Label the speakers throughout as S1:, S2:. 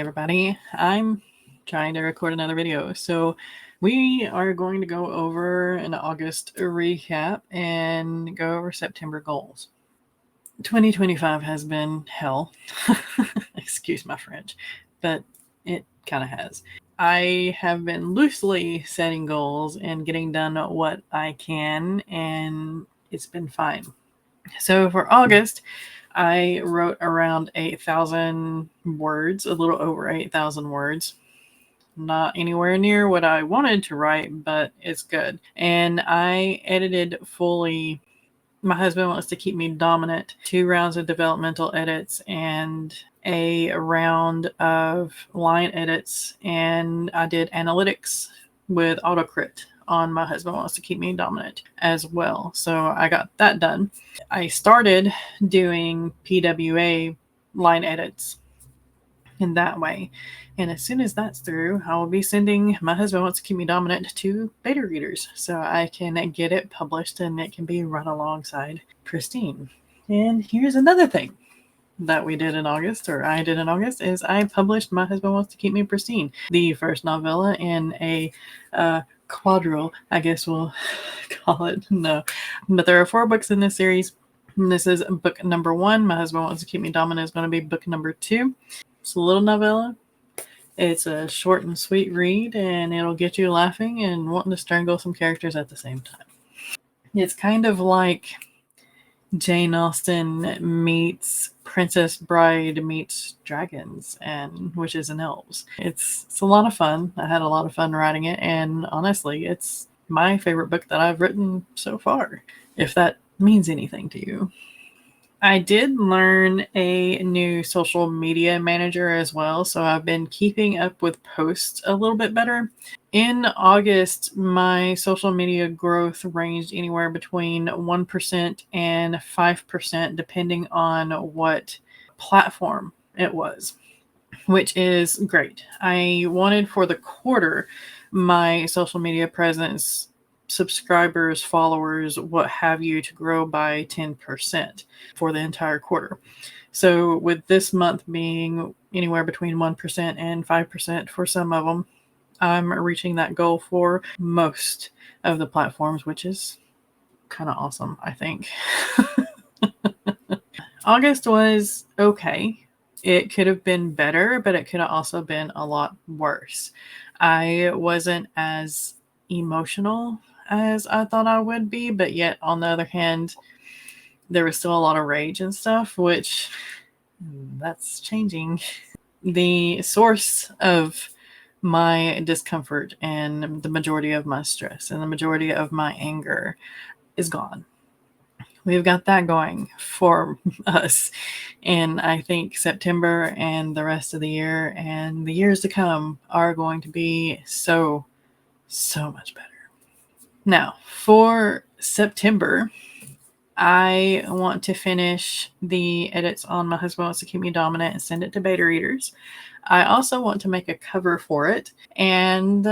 S1: everybody. I'm trying to record another video. So we are going to go over an August recap and go over September goals. 2025 has been hell. Excuse my French, but it kind of has. I have been loosely setting goals and getting done what I can, and it's been fine. So for August, I wrote around 8,000 words, a little over 8,000 words. Not anywhere near what I wanted to write, but it's good. And I edited fully. My husband wants to keep me dominant. 2 rounds of developmental edits and a round of line edits. And I did analytics with AutoCrit on My Husband Wants to Keep Me Dominant as well. So I got that done. I started doing PWA line edits in that way. And as soon as that's through, I will be sending My Husband Wants to Keep Me Dominant to beta readers so I can get it published and it can be run alongside Pristine. And here's another thing that we did in August, or I did in August, is I published My Husband Wants to Keep Me Pristine, the first novella in a quadrille, I guess we'll call it. No, but there are 4 books in this series. And this is book number 1. My Husband Wants to Keep Me Dominant is going to be book number 2. It's a little novella. It's a short and sweet read, and it'll get you laughing and wanting to strangle some characters at the same time. It's kind of like Jane Austen meets Princess Bride meets dragons and witches and elves. It's a lot of fun. I had a lot of fun writing it, and honestly, it's my favorite book that I've written so far, if that means anything to you. I did learn a new social media manager as well, so I've been keeping up with posts a little bit better. In August, my social media growth ranged anywhere between 1% and 5%, depending on what platform it was, which is great. I wanted for the quarter my social media presence, subscribers, followers, what have you, to grow by 10% for the entire quarter. So with this month being anywhere between 1% and 5% for some of them, I'm reaching that goal for most of the platforms, which is kind of awesome, I think. August was okay. It could have been better, but it could have also been a lot worse. I wasn't as emotional as I thought I would be, but yet on the other hand, there was still a lot of rage and stuff, which that's changing. The source of my discomfort and the majority of my stress and the majority of my anger is gone. We've got that going for us. And I think September and the rest of the year and the years to come are going to be so much better. Now, for September, I want to finish the edits on My Husband Wants to Keep Me Dominant and send it to beta readers. I also want to make a cover for it and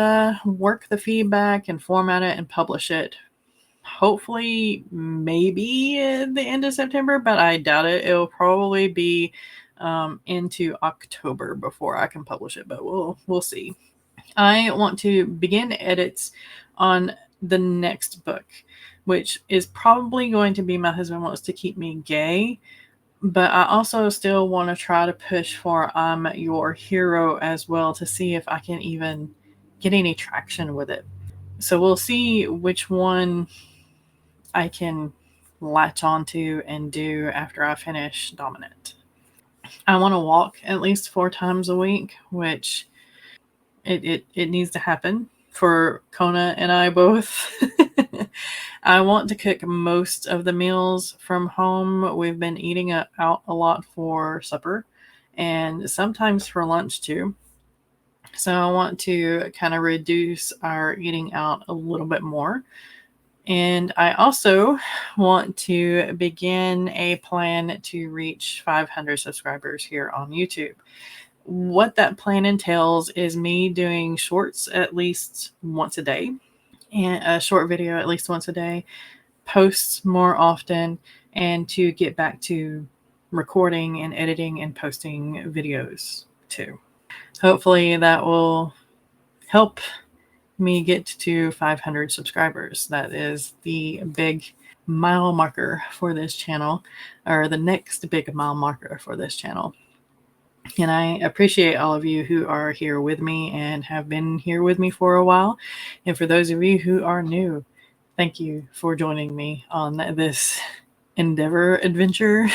S1: work the feedback and format it and publish it. Hopefully, maybe at the end of September, but I doubt it. It'll probably be into October before I can publish it, but we'll see. I want to begin edits on the next book, which is probably going to be My Husband Wants to Keep Me Gay, but I also still want to try to push for I'm Your Hero as well to see if I can even get any traction with it. So we'll see which one I can latch onto and do after I finish Dominant. I want to walk at least 4 times a week, which it needs to happen for Kona and I both. I want to cook most of the meals from home. We've been eating out a lot for supper and sometimes for lunch too. So I want to kind of reduce our eating out a little bit more. And I also want to begin a plan to reach 500 subscribers here on YouTube. What that plan entails is me doing shorts at least once a day, and a short video at least once a day, posts more often, and to get back to recording and editing and posting videos too. Hopefully that will help me get to 500 subscribers. That is the big mile marker for this channel, or the next big mile marker for this channel. And I appreciate all of you who are here with me and have been here with me for a while. And for those of you who are new, thank you for joining me on this endeavor adventure.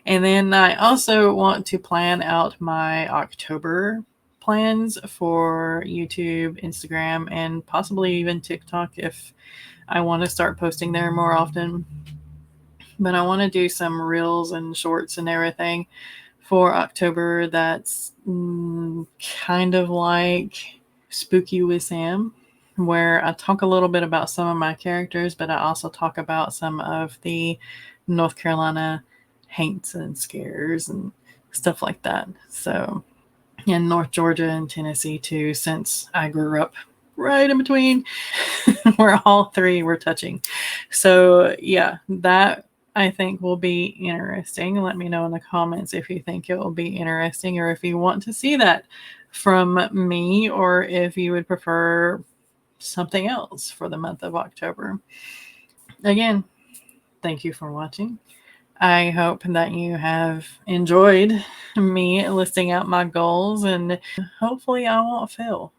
S1: And then I also want to plan out my October plans for YouTube, Instagram, and possibly even TikTok if I want to start posting there more often. But I want to do some reels and shorts and everything for October that's kind of like Spooky with Sam, where I talk a little bit about some of my characters, but I also talk about some of the North Carolina haints and scares and stuff like that. So, in North Georgia and Tennessee too, since I grew up right in between where all three were touching. So yeah, that I think will be interesting. Let me know in the comments if you think it will be interesting, or if you want to see that from me, or if you would prefer something else for the month of October. Again, thank you for watching. I hope that you have enjoyed me listing out my goals, and hopefully I won't fail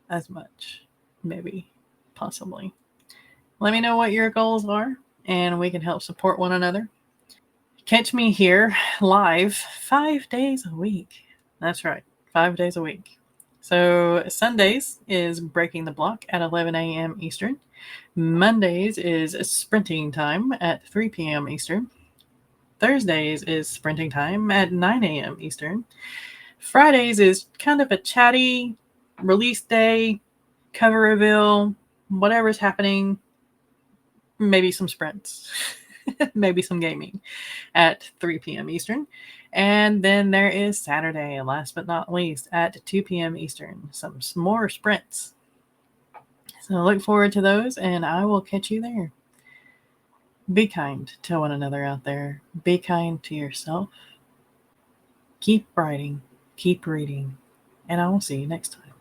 S1: as much. Maybe, possibly. Let me know what your goals are, and we can help support one another. Catch me here live 5 days a week. That's right, 5 days a week. So Sundays is Breaking the Block at 11 a.m. Eastern. Mondays is Sprinting Time at 3 p.m. Eastern. Thursdays is Sprinting Time at 9 a.m. Eastern. Fridays is kind of a chatty release day, cover reveal, whatever's happening, maybe some sprints, maybe some gaming at 3 p.m. Eastern. And then there is Saturday, last but not least, at 2 p.m. Eastern. Some more sprints. So look forward to those, and I will catch you there. Be kind to one another out there. Be kind to yourself. Keep writing, keep reading, and I will see you next time.